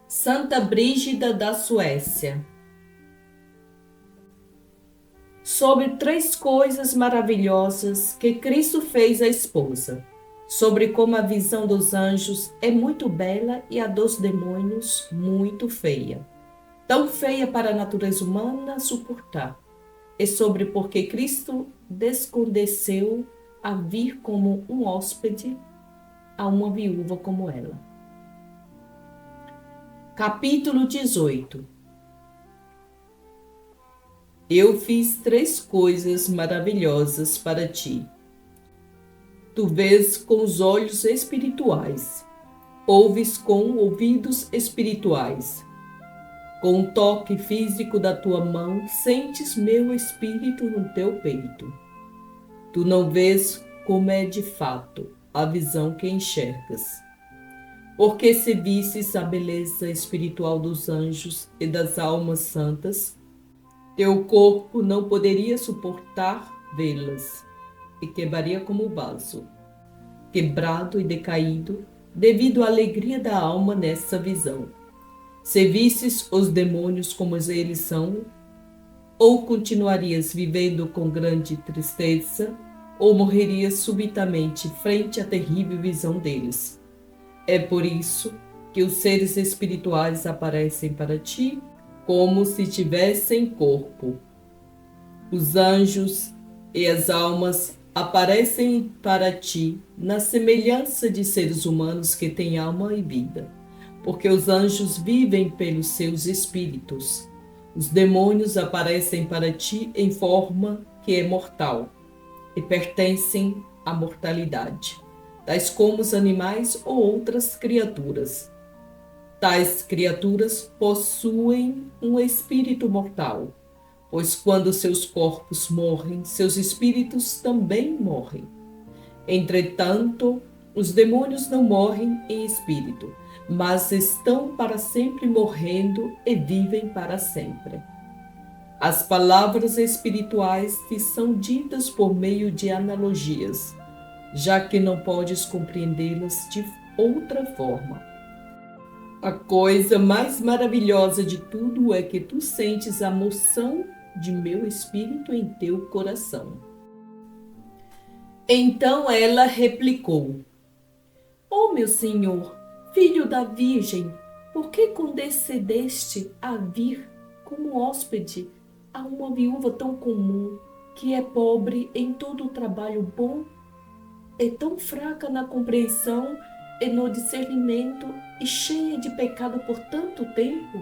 Santa Brígida da Suécia. Sobre 3 coisas maravilhosas que Cristo fez à esposa. Sobre como a visão dos anjos é muito bela e a dos demônios muito feia. Tão feia para a natureza humana suportar. E sobre por que Cristo descendeu a vir como um hóspede a uma viúva como ela. Capítulo 18. Eu fiz 3 coisas maravilhosas para ti. Tu vês com os olhos espirituais, ouves com ouvidos espirituais. Com o toque físico da tua mão, sentes meu espírito no teu peito. Tu não vês como é de fato a visão que enxergas. Porque se visses a beleza espiritual dos anjos e das almas santas, teu corpo não poderia suportar vê-las e quebraria como vaso, quebrado e decaído, devido à alegria da alma nessa visão. Se visses os demônios como eles são, ou continuarias vivendo com grande tristeza, ou morrerias subitamente frente à terrível visão deles. É por isso que os seres espirituais aparecem para ti como se tivessem corpo. Os anjos e as almas aparecem para ti na semelhança de seres humanos que têm alma e vida, porque os anjos vivem pelos seus espíritos. Os demônios aparecem para ti em forma que é mortal e pertencem à mortalidade, tais como os animais ou outras criaturas. Tais criaturas possuem um espírito mortal, pois quando seus corpos morrem, seus espíritos também morrem. Entretanto, os demônios não morrem em espírito, mas estão para sempre morrendo e vivem para sempre. As palavras espirituais te são ditas por meio de analogias, já que não podes compreendê-las de outra forma. A coisa mais maravilhosa de tudo é que tu sentes a moção de meu espírito em teu coração. Então ela replicou: Ó meu Senhor, filho da Virgem, por que condescendeste a vir como hóspede a uma viúva tão comum, que é pobre em todo o trabalho bom, é tão fraca na compreensão e no discernimento e cheia de pecado por tanto tempo?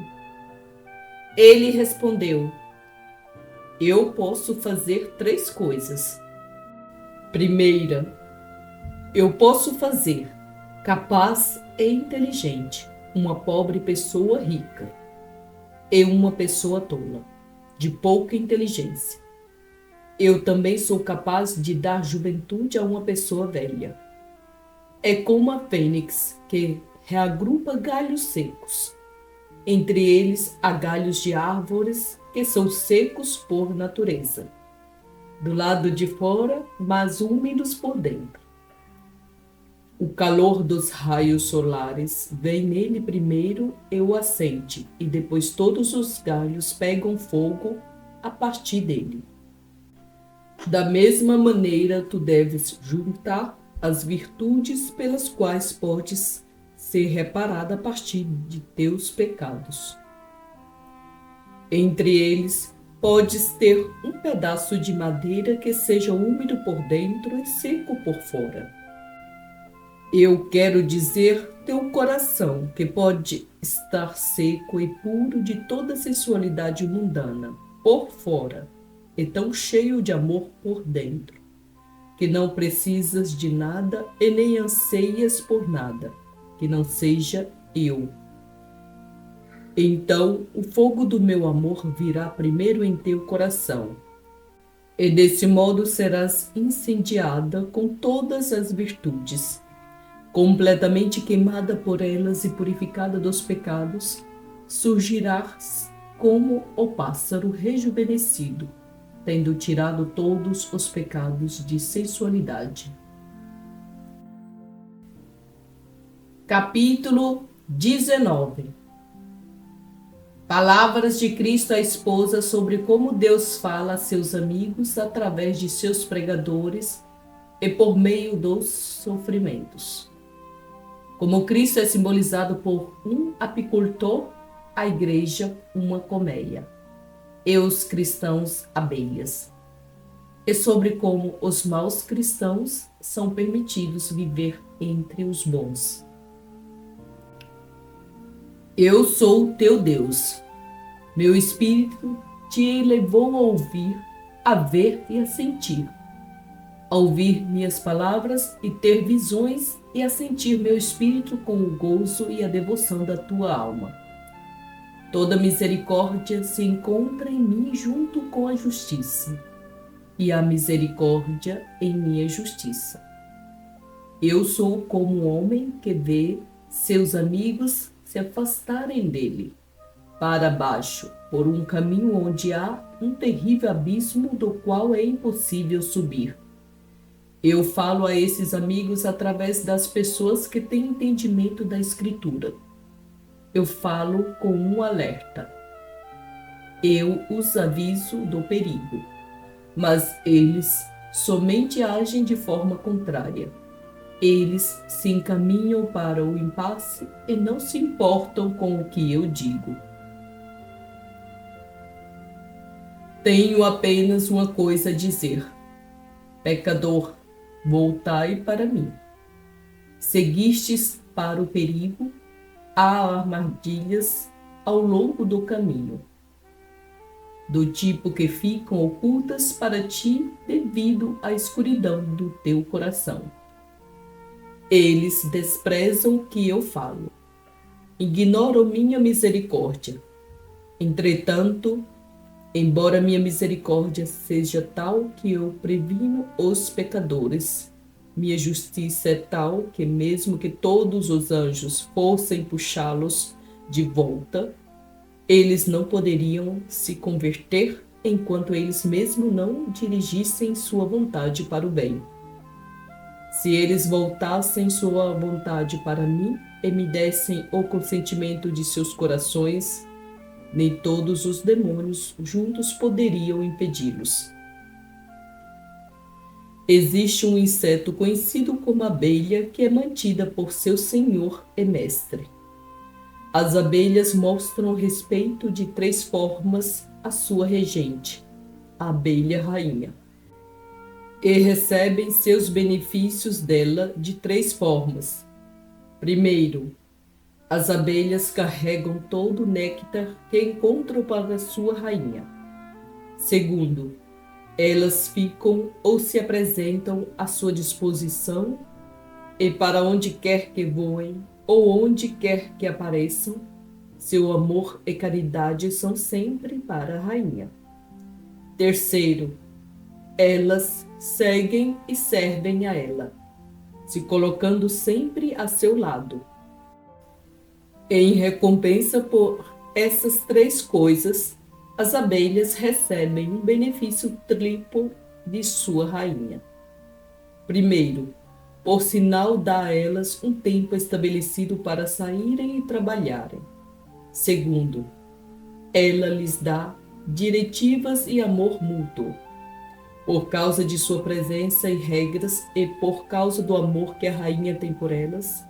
Ele respondeu: Eu posso fazer 3 coisas. Primeira, eu posso fazer capaz e inteligente uma pobre pessoa rica e uma pessoa tola, de pouca inteligência. Eu também sou capaz de dar juventude a uma pessoa velha. É como a fênix que reagrupa galhos secos. Entre eles há galhos de árvores que são secos por natureza, do lado de fora, mas úmidos por dentro. O calor dos raios solares vem nele primeiro e o acende, e depois todos os galhos pegam fogo a partir dele. Da mesma maneira, tu deves juntar as virtudes pelas quais podes ser reparada a partir de teus pecados. Entre eles, podes ter um pedaço de madeira que seja úmido por dentro e seco por fora. Eu quero dizer teu coração, que pode estar seco e puro de toda sensualidade mundana por fora, e tão cheio de amor por dentro, que não precisas de nada e nem anseias por nada, que não seja eu. Então o fogo do meu amor virá primeiro em teu coração, e desse modo serás incendiada com todas as virtudes. Completamente queimada por elas e purificada dos pecados, surgirás como o pássaro rejuvenescido, tendo tirado todos os pecados de sensualidade. Capítulo 19. Palavras de Cristo à esposa sobre como Deus fala a seus amigos através de seus pregadores e por meio dos sofrimentos. Como Cristo é simbolizado por um apicultor, a igreja uma colmeia, e os cristãos abelhas. E sobre como os maus cristãos são permitidos viver entre os bons. Eu sou teu Deus. Meu espírito te levou a ouvir, a ver e a sentir. A ouvir minhas palavras e ter visões e a sentir meu espírito com o gozo e a devoção da tua alma. Toda misericórdia se encontra em mim junto com a justiça, e a misericórdia em minha justiça. Eu sou como um homem que vê seus amigos se afastarem dele, para baixo, por um caminho onde há um terrível abismo do qual é impossível subir. Eu falo a esses amigos através das pessoas que têm entendimento da Escritura. Eu falo com um alerta. Eu os aviso do perigo, mas eles somente agem de forma contrária. Eles se encaminham para o impasse e não se importam com o que eu digo. Tenho apenas uma coisa a dizer. Pecador, voltai para mim. Seguistes para o perigo, há armadilhas ao longo do caminho, do tipo que ficam ocultas para ti devido à escuridão do teu coração. Eles desprezam o que eu falo, ignoram minha misericórdia. Entretanto, embora minha misericórdia seja tal que eu previno os pecadores, minha justiça é tal que mesmo que todos os anjos fossem puxá-los de volta, eles não poderiam se converter enquanto eles mesmos não dirigissem sua vontade para o bem. Se eles voltassem sua vontade para mim e me dessem o consentimento de seus corações, nem todos os demônios juntos poderiam impedi-los. Existe um inseto conhecido como abelha que é mantida por seu senhor e mestre. As abelhas mostram respeito de 3 formas à sua regente, a abelha rainha, e recebem seus benefícios dela de 3 formas. Primeiro, as abelhas carregam todo o néctar que encontram para sua rainha. Segundo, elas ficam ou se apresentam à sua disposição e para onde quer que voem ou onde quer que apareçam, seu amor e caridade são sempre para a rainha. Terceiro, elas seguem e servem a ela, se colocando sempre a seu lado. Em recompensa por essas 3 coisas, as abelhas recebem um benefício triplo de sua rainha. Primeiro, por sinal dá a elas um tempo estabelecido para saírem e trabalharem. Segundo, ela lhes dá diretivas e amor mútuo. Por causa de sua presença e regras e por causa do amor que a rainha tem por elas,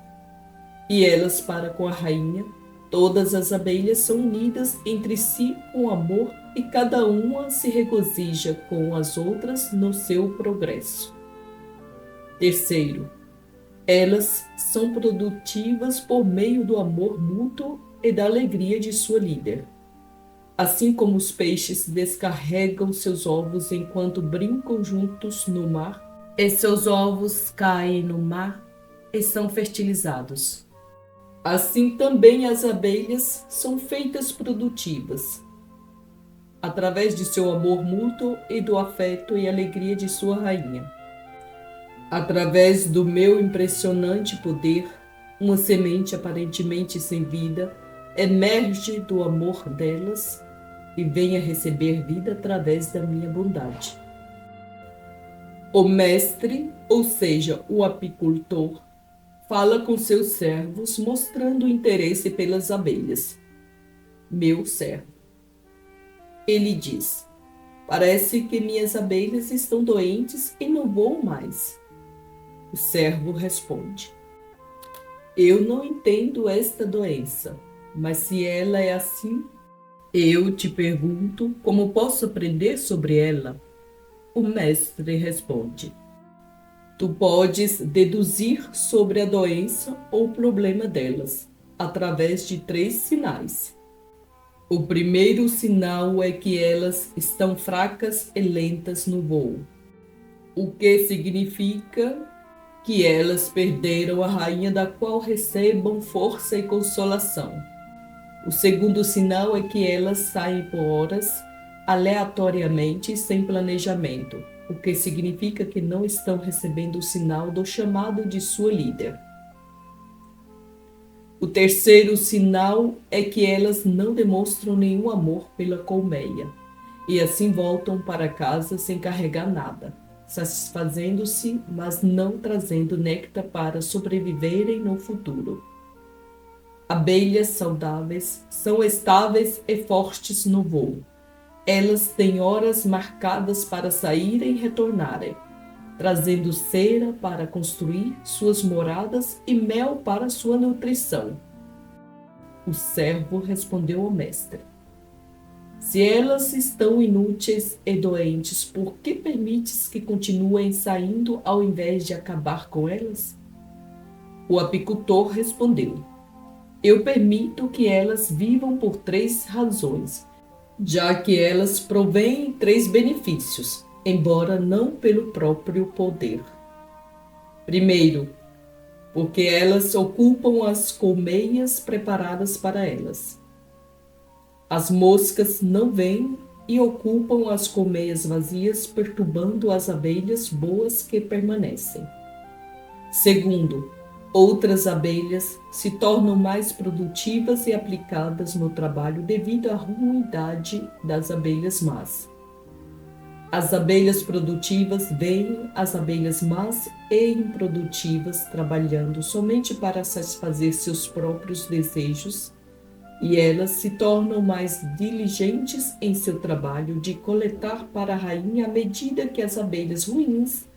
e elas para com a rainha, todas as abelhas são unidas entre si com amor e cada uma se regozija com as outras no seu progresso. Terceiro, elas são produtivas por meio do amor mútuo e da alegria de sua líder. Assim como os peixes descarregam seus ovos enquanto brincam juntos no mar, e seus ovos caem no mar e são fertilizados. Assim também as abelhas são feitas produtivas, através de seu amor mútuo e do afeto e alegria de sua rainha. Através do meu impressionante poder, uma semente aparentemente sem vida emerge do amor delas e vem a receber vida através da minha bondade. O mestre, ou seja, o apicultor, fala com seus servos mostrando interesse pelas abelhas. meu servo. Ele diz: parece que minhas abelhas estão doentes e não voam mais. O servo responde: eu não entendo esta doença, mas se ela é assim, eu te pergunto como posso aprender sobre ela. O mestre responde: tu podes deduzir sobre a doença ou problema delas, através de 3 sinais. O primeiro sinal é que elas estão fracas e lentas no voo, o que significa que elas perderam a rainha da qual recebam força e consolação. O segundo sinal é que elas saem por horas, aleatoriamente, sem planejamento, o que significa que não estão recebendo o sinal do chamado de sua líder. O terceiro sinal é que elas não demonstram nenhum amor pela colmeia, e assim voltam para casa sem carregar nada, satisfazendo-se, mas não trazendo néctar para sobreviverem no futuro. Abelhas saudáveis são estáveis e fortes no voo. Elas têm horas marcadas para saírem e retornarem, trazendo cera para construir suas moradas e mel para sua nutrição. O servo respondeu ao mestre: se elas estão inúteis e doentes, por que permites que continuem saindo ao invés de acabar com elas? O apicultor respondeu: eu permito que elas vivam por 3 razões, já que elas provêm 3 benefícios, embora não pelo próprio poder. Primeiro, porque elas ocupam as colmeias preparadas para elas. As moscas não vêm e ocupam as colmeias vazias, perturbando as abelhas boas que permanecem. Segundo, outras abelhas se tornam mais produtivas e aplicadas no trabalho devido à ruindade das abelhas más. As abelhas produtivas veem as abelhas más e improdutivas trabalhando somente para satisfazer seus próprios desejos, e elas se tornam mais diligentes em seu trabalho de coletar para a rainha à medida que as abelhas ruins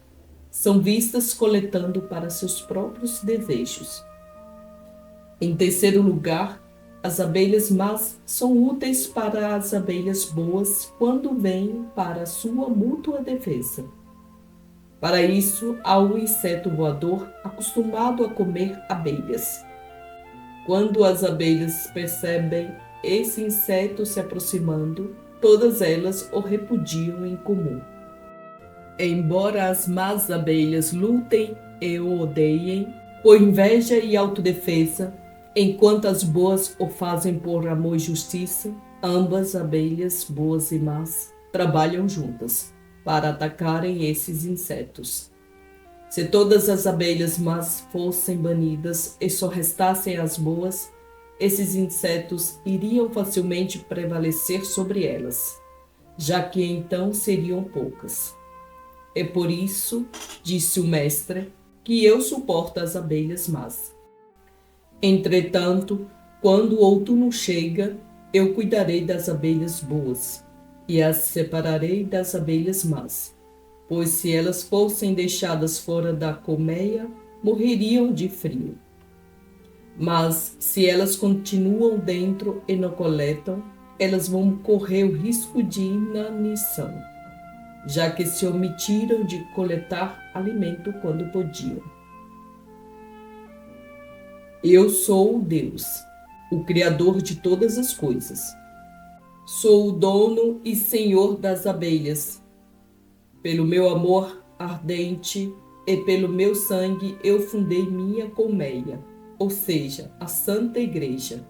são vistas coletando para seus próprios desejos. Em terceiro lugar, as abelhas más são úteis para as abelhas boas quando vêm para sua mútua defesa. Para isso, há um inseto voador acostumado a comer abelhas. Quando as abelhas percebem esse inseto se aproximando, todas elas o repudiam em comum. Embora as más abelhas lutem e o odeiem, por inveja e autodefesa, enquanto as boas o fazem por amor e justiça, ambas abelhas, boas e más, trabalham juntas para atacarem esses insetos. Se todas as abelhas más fossem banidas e só restassem as boas, esses insetos iriam facilmente prevalecer sobre elas, já que então seriam poucas. É por isso, disse o mestre, que eu suporto as abelhas más. Entretanto, quando o outono chega, eu cuidarei das abelhas boas e as separarei das abelhas más, pois se elas fossem deixadas fora da colmeia, morreriam de frio. Mas se elas continuam dentro e não coletam, elas vão correr o risco de inanição, já que se omitiram de coletar alimento quando podiam. Eu sou o Deus, o Criador de todas as coisas. Sou o dono e senhor das abelhas. Pelo meu amor ardente e pelo meu sangue eu fundei minha colmeia, ou seja, a Santa Igreja,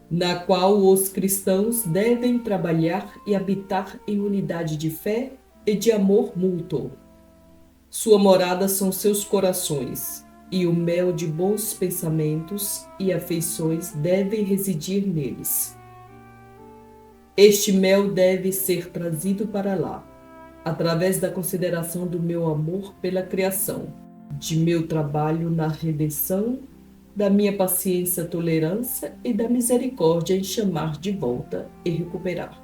na qual os cristãos devem trabalhar e habitar em unidade de fé e de amor mútuo. Sua morada são seus corações, e o mel de bons pensamentos e afeições deve residir neles. Este mel deve ser trazido para lá, através da consideração do meu amor pela criação, de meu trabalho na redenção da minha paciência, tolerância e da misericórdia em chamar de volta e recuperar.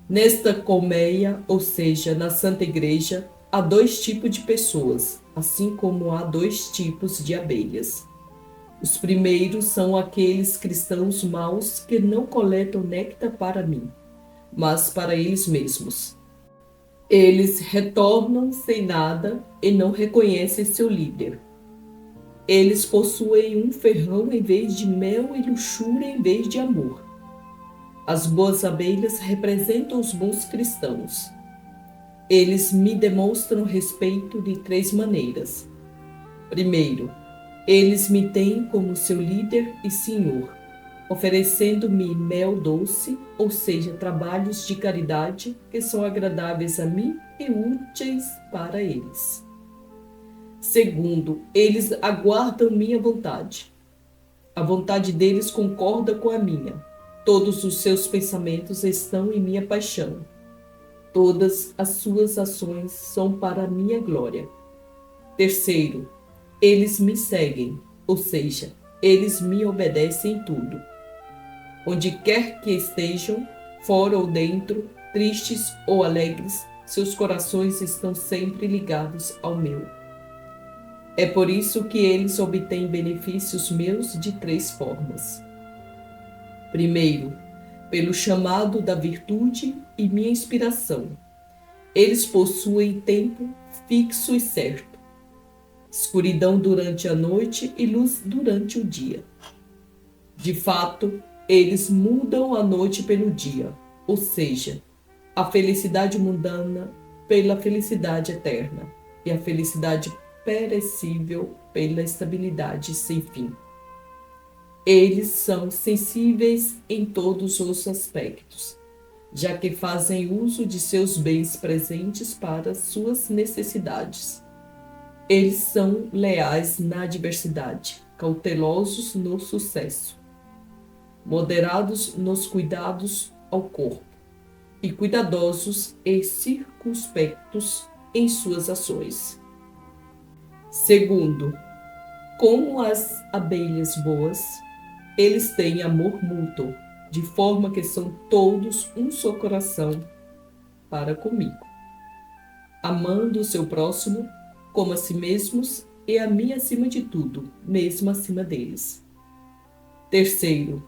Nesta colmeia, ou seja, na Santa Igreja, há dois tipos de pessoas, assim como há dois tipos de abelhas. Os primeiros são aqueles cristãos maus que não coletam néctar para mim, mas para eles mesmos. Eles retornam sem nada e não reconhecem seu líder. Eles possuem um ferrão em vez de mel e luxúria em vez de amor. As boas abelhas representam os bons cristãos. Eles me demonstram respeito de três maneiras. Primeiro, eles me têm como seu líder e senhor, oferecendo-me mel doce, ou seja, trabalhos de caridade que são agradáveis a mim e úteis para eles. Segundo, eles aguardam minha vontade. A vontade deles concorda com a minha. Todos os seus pensamentos estão em minha paixão. Todas as suas ações são para a minha glória. Terceiro, eles me seguem, ou seja, eles me obedecem em tudo. Onde quer que estejam, fora ou dentro, tristes ou alegres, seus corações estão sempre ligados ao meu. É por isso que eles obtêm benefícios meus de três formas. Primeiro, pelo chamado da virtude e minha inspiração. Eles possuem tempo fixo e certo, escuridão durante a noite e luz durante o dia. De fato, eles mudam a noite pelo dia, ou seja, a felicidade mundana pela felicidade eterna e a felicidade perecível pela estabilidade sem fim. Eles são sensíveis em todos os aspectos, já que fazem uso de seus bens presentes para suas necessidades. Eles são leais na adversidade, cautelosos no sucesso, moderados nos cuidados ao corpo e cuidadosos e circunspectos em suas ações. Segundo, como as abelhas boas, eles têm amor mútuo, de forma que são todos um só coração para comigo, amando o seu próximo como a si mesmos e a mim acima de tudo, mesmo acima deles. Terceiro,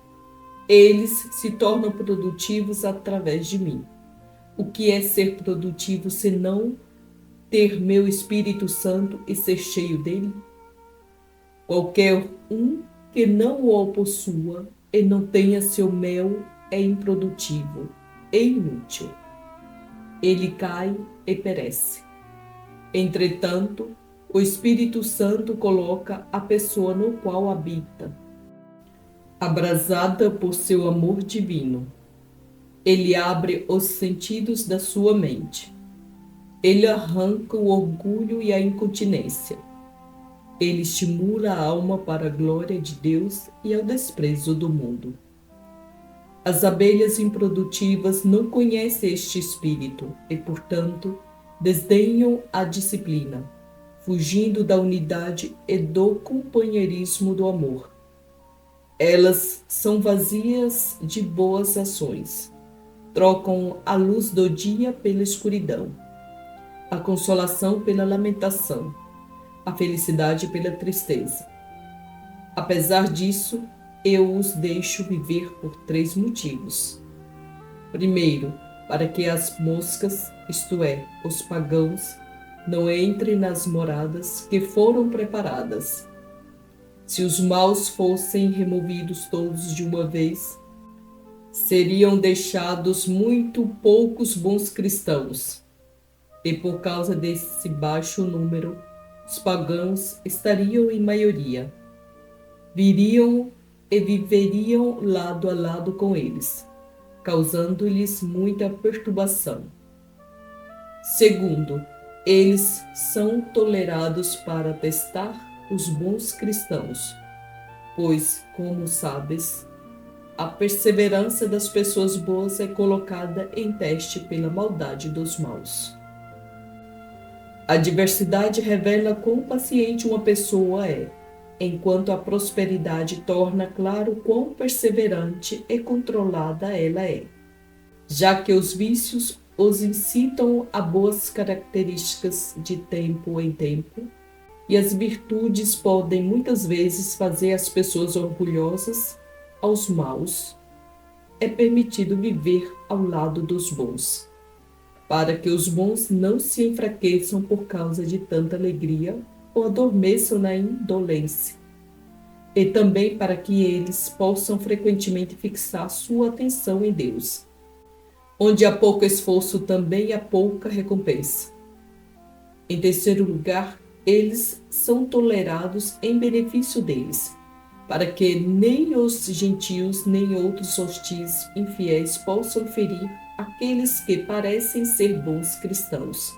eles se tornam produtivos através de mim. O que é ser produtivo senão ter meu Espírito Santo e ser cheio dele? Qualquer um que não o possua e não tenha seu mel é improdutivo e inútil. Ele cai e perece. Entretanto, o Espírito Santo coloca a pessoa no qual habita, abrasada por seu amor divino. Ele abre os sentidos da sua mente. Ele arranca o orgulho e a incontinência. Ele estimula a alma para a glória de Deus e ao desprezo do mundo. As abelhas improdutivas não conhecem este espírito e, portanto, desdenham a disciplina, fugindo da unidade e do companheirismo do amor. Elas são vazias de boas ações, trocam a luz do dia pela escuridão, a consolação pela lamentação, a felicidade pela tristeza. Apesar disso, eu os deixo viver por três motivos. Primeiro, para que as moscas, isto é, os pagãos, não entrem nas moradas que foram preparadas. Se os maus fossem removidos todos de uma vez, seriam deixados muito poucos bons cristãos. E por causa desse baixo número, os pagãos estariam em maioria. Viriam e viveriam lado a lado com eles, causando-lhes muita perturbação. Segundo, eles são tolerados para testar os bons cristãos, pois, como sabes, a perseverança das pessoas boas é colocada em teste pela maldade dos maus. A adversidade revela quão paciente uma pessoa é. enquanto a prosperidade torna claro quão perseverante e controlada ela é, já que os vícios os incitam a boas características de tempo em tempo, e as virtudes podem muitas vezes fazer as pessoas orgulhosas. Aos maus é permitido viver ao lado dos bons, para que os bons não se enfraqueçam por causa de tanta alegria ou adormeçam na indolência, e também para que eles possam frequentemente fixar sua atenção em Deus, onde há pouco esforço também há pouca recompensa. Em terceiro lugar, eles são tolerados em benefício deles, para que nem os gentios nem outros hostis infiéis possam ferir aqueles que parecem ser bons cristãos,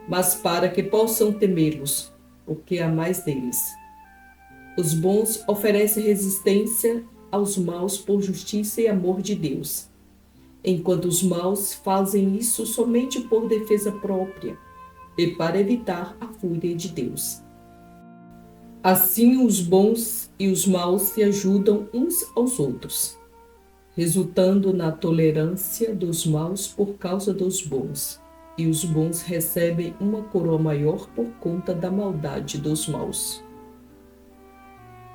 mas para que possam temê-los, porque há mais deles. Os bons oferecem resistência aos maus por justiça e amor de Deus, enquanto os maus fazem isso somente por defesa própria e para evitar a fúria de Deus. Assim, os bons e os maus se ajudam uns aos outros, resultando na tolerância dos maus por causa dos bons, e os bons recebem uma coroa maior por conta da maldade dos maus.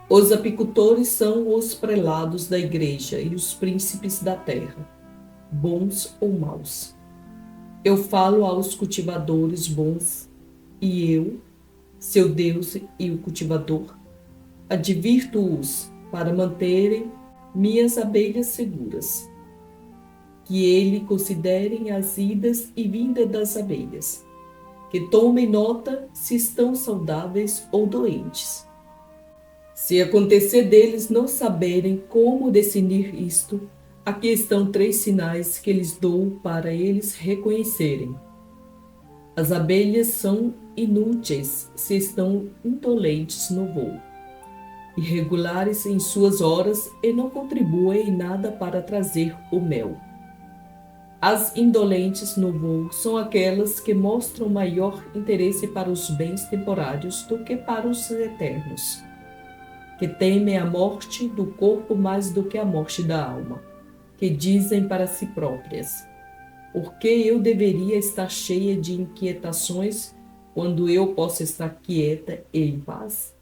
Os apicultores são os prelados da igreja e os príncipes da terra, bons ou maus. Eu falo aos cultivadores bons, e eu, seu Deus e o cultivador, advirto-os para manterem minhas abelhas seguras, que ele considerem as idas e vindas das abelhas, que tomem nota se estão saudáveis ou doentes. Se acontecer deles não saberem como discernir isto, aqui estão 3 sinais que lhes dou para eles reconhecerem. As abelhas são inúteis se estão indolentes no voo, irregulares em suas horas e não contribuem em nada para trazer o mel. As indolentes no voo são aquelas que mostram maior interesse para os bens temporários do que para os eternos, que temem a morte do corpo mais do que a morte da alma, que dizem para si próprias: por que eu deveria estar cheia de inquietações quando eu posso estar quieta e em paz?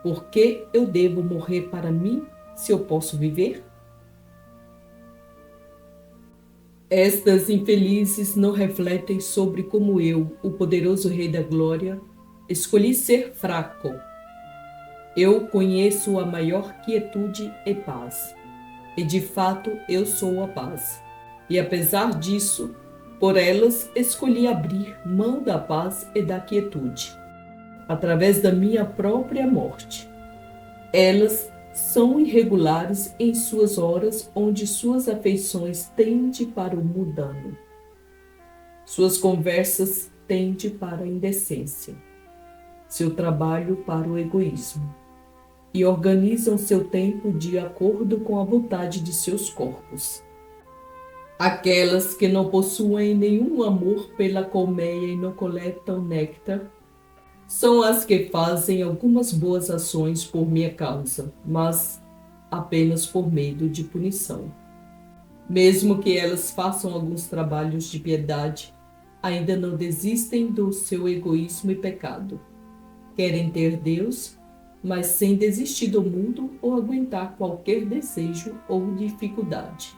Por que eu devo morrer para mim se eu posso viver? Estas infelizes não refletem sobre como eu, o poderoso Rei da Glória, escolhi ser fraco. Eu conheço a maior quietude e paz, e de fato eu sou a paz. E apesar disso, por elas escolhi abrir mão da paz e da quietude, através da minha própria morte. Elas são irregulares em suas horas, onde suas afeições tendem para o mundano. Suas conversas tendem para a indecência, seu trabalho para o egoísmo, e organizam seu tempo de acordo com a vontade de seus corpos. Aquelas que não possuem nenhum amor pela colmeia e não coletam néctar, são as que fazem algumas boas ações por minha causa, mas apenas por medo de punição. Mesmo que elas façam alguns trabalhos de piedade, ainda não desistem do seu egoísmo e pecado. Querem ter Deus, mas sem desistir do mundo ou aguentar qualquer desejo ou dificuldade.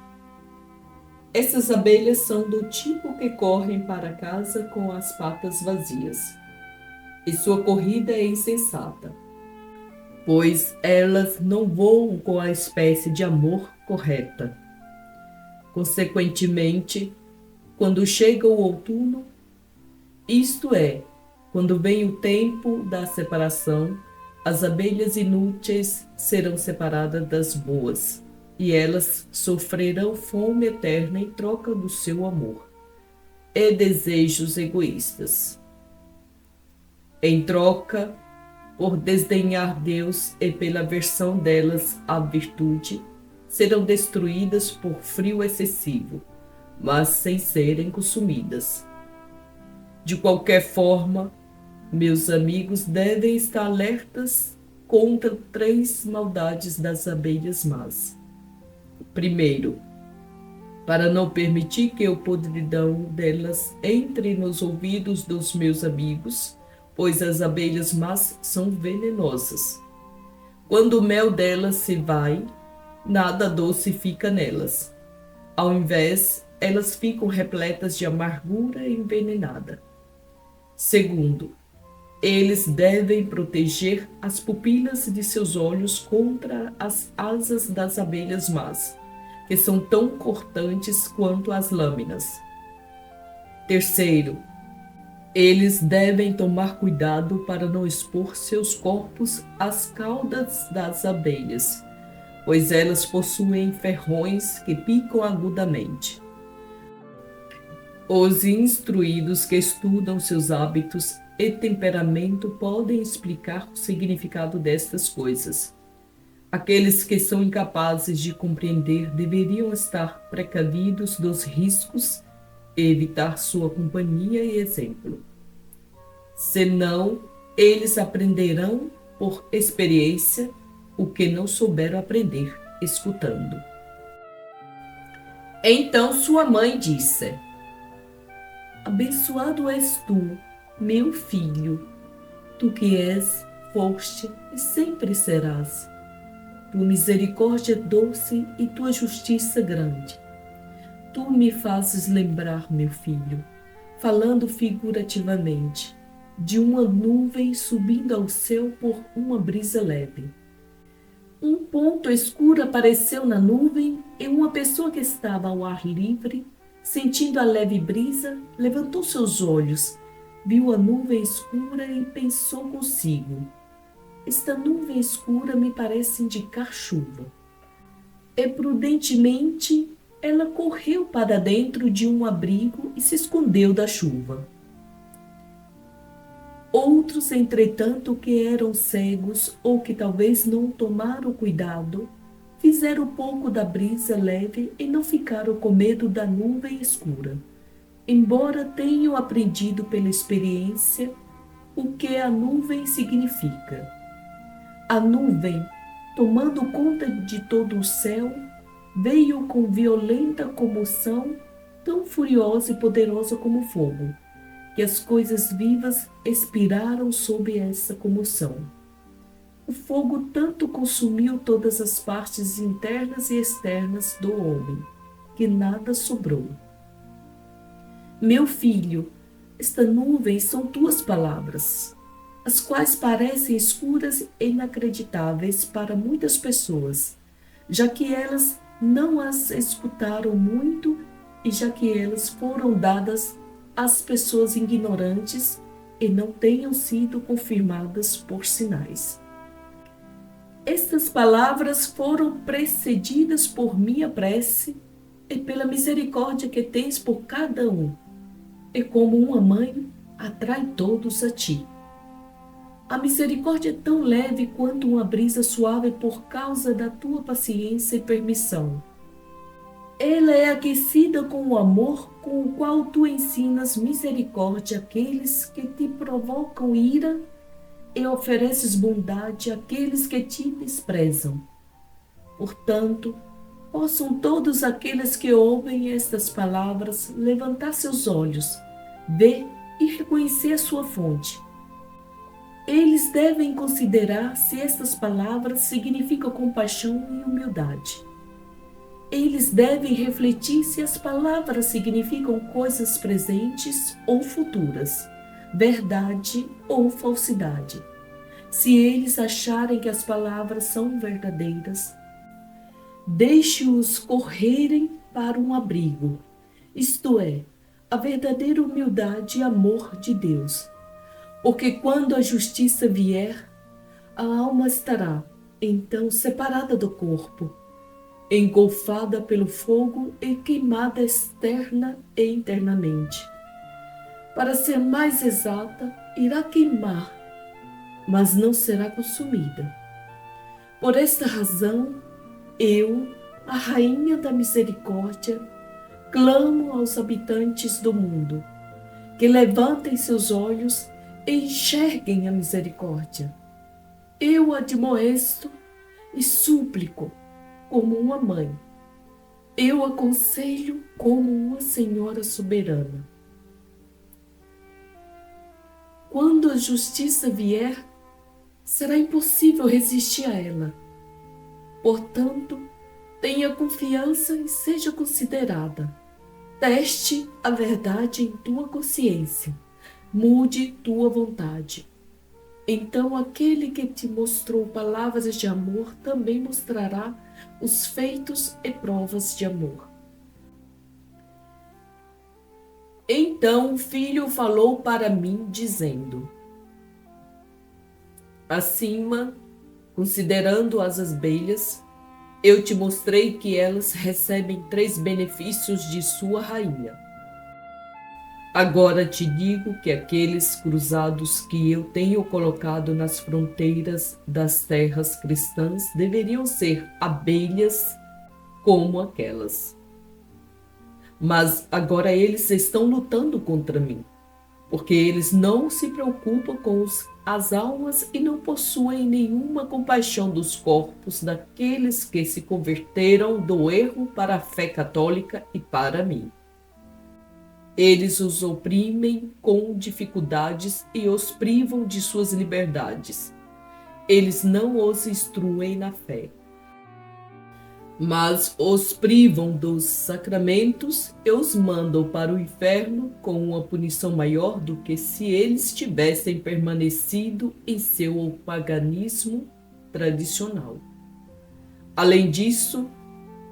Essas abelhas são do tipo que correm para casa com as patas vazias, e sua corrida é insensata, pois elas não voam com a espécie de amor correta. Consequentemente, quando chega o outono, isto é, quando vem o tempo da separação, as abelhas inúteis serão separadas das boas, e elas sofrerão fome eterna em troca do seu amor e desejos egoístas. Em troca, por desdenhar Deus e pela aversão delas à virtude, serão destruídas por frio excessivo, mas sem serem consumidas. De qualquer forma, meus amigos devem estar alertas contra 3 maldades das abelhas más. Primeiro, para não permitir que o podridão delas entre nos ouvidos dos meus amigos, pois as abelhas más são venenosas. Quando o mel delas se vai, nada doce fica nelas. Ao invés, elas ficam repletas de amargura envenenada. Segundo, eles devem proteger as pupilas de seus olhos contra as asas das abelhas más, que são tão cortantes quanto as lâminas. Terceiro, eles devem tomar cuidado para não expor seus corpos às caudas das abelhas, pois elas possuem ferrões que picam agudamente. Os instruídos que estudam seus hábitos e temperamento podem explicar o significado destas coisas. Aqueles que são incapazes de compreender deveriam estar precavidos dos riscos e evitar sua companhia e exemplo. Senão, eles aprenderão por experiência o que não souberam aprender escutando. Então sua mãe disse: abençoado és tu, meu filho, tu que és, foste e sempre serás. Tua misericórdia doce e tua justiça grande. Tu me fazes lembrar, meu filho, falando figurativamente, de uma nuvem subindo ao céu por uma brisa leve. Um ponto escuro apareceu na nuvem e uma pessoa que estava ao ar livre, sentindo a leve brisa, levantou seus olhos, viu a nuvem escura e pensou consigo: esta nuvem escura me parece indicar chuva. E prudentemente ela correu para dentro de um abrigo e se escondeu da chuva. Outros, entretanto, que eram cegos ou que talvez não tomaram cuidado, fizeram pouco da brisa leve e não ficaram com medo da nuvem escura, embora tenham aprendido pela experiência o que a nuvem significa. A nuvem, tomando conta de todo o céu, veio com violenta comoção, tão furiosa e poderosa como fogo, que as coisas vivas expiraram sob essa comoção. O fogo tanto consumiu todas as partes internas e externas do homem, que nada sobrou. Meu filho, esta nuvem são tuas palavras, as quais parecem escuras e inacreditáveis para muitas pessoas, já que elas não as escutaram muito e já que elas foram dadas às pessoas ignorantes e não tenham sido confirmadas por sinais. Estas palavras foram precedidas por minha prece e pela misericórdia que tens por cada um, e como uma mãe atrai todos a ti. A misericórdia é tão leve quanto uma brisa suave por causa da tua paciência e permissão. Ela é aquecida com o amor com o qual tu ensinas misericórdia àqueles que te provocam ira e ofereces bondade àqueles que te desprezam. Portanto, possam todos aqueles que ouvem estas palavras levantar seus olhos, ver e reconhecer a sua fonte. Eles devem considerar se estas palavras significam compaixão e humildade. Eles devem refletir se as palavras significam coisas presentes ou futuras, verdade ou falsidade. Se eles acharem que as palavras são verdadeiras, deixe-os correrem para um abrigo, isto é, a verdadeira humildade e amor de Deus. Porque quando a justiça vier, a alma estará, então, separada do corpo, engolfada pelo fogo e queimada externa e internamente. Para ser mais exata, irá queimar, mas não será consumida. Por esta razão, eu, a Rainha da Misericórdia, clamo aos habitantes do mundo, que levantem seus olhos e enxerguem a misericórdia. Eu admoesto e súplico como uma mãe. Eu aconselho como uma senhora soberana. Quando a justiça vier, será impossível resistir a ela. Portanto, tenha confiança e seja considerada. Teste a verdade em tua consciência. Mude tua vontade. Então aquele que te mostrou palavras de amor também mostrará os feitos e provas de amor. Então o filho falou para mim, dizendo: acima, considerando as abelhas, eu te mostrei que elas recebem 3 benefícios de sua rainha. Agora te digo que aqueles cruzados que eu tenho colocado nas fronteiras das terras cristãs deveriam ser abelhas como aquelas. Mas agora eles estão lutando contra mim, porque eles não se preocupam com as almas e não possuem nenhuma compaixão dos corpos daqueles que se converteram do erro para a fé católica e para mim. Eles os oprimem com dificuldades e os privam de suas liberdades. Eles não os instruem na fé, mas os privam dos sacramentos e os mandam para o inferno com uma punição maior do que se eles tivessem permanecido em seu paganismo tradicional. Além disso,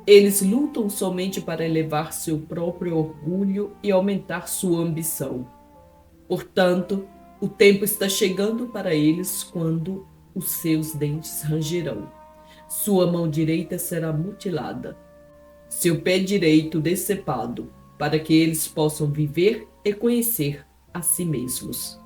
eles lutam somente para elevar seu próprio orgulho e aumentar sua ambição. Portanto, o tempo está chegando para eles quando os seus dentes rangerão. Sua mão direita será mutilada, seu pé direito decepado, para que eles possam viver e conhecer a si mesmos.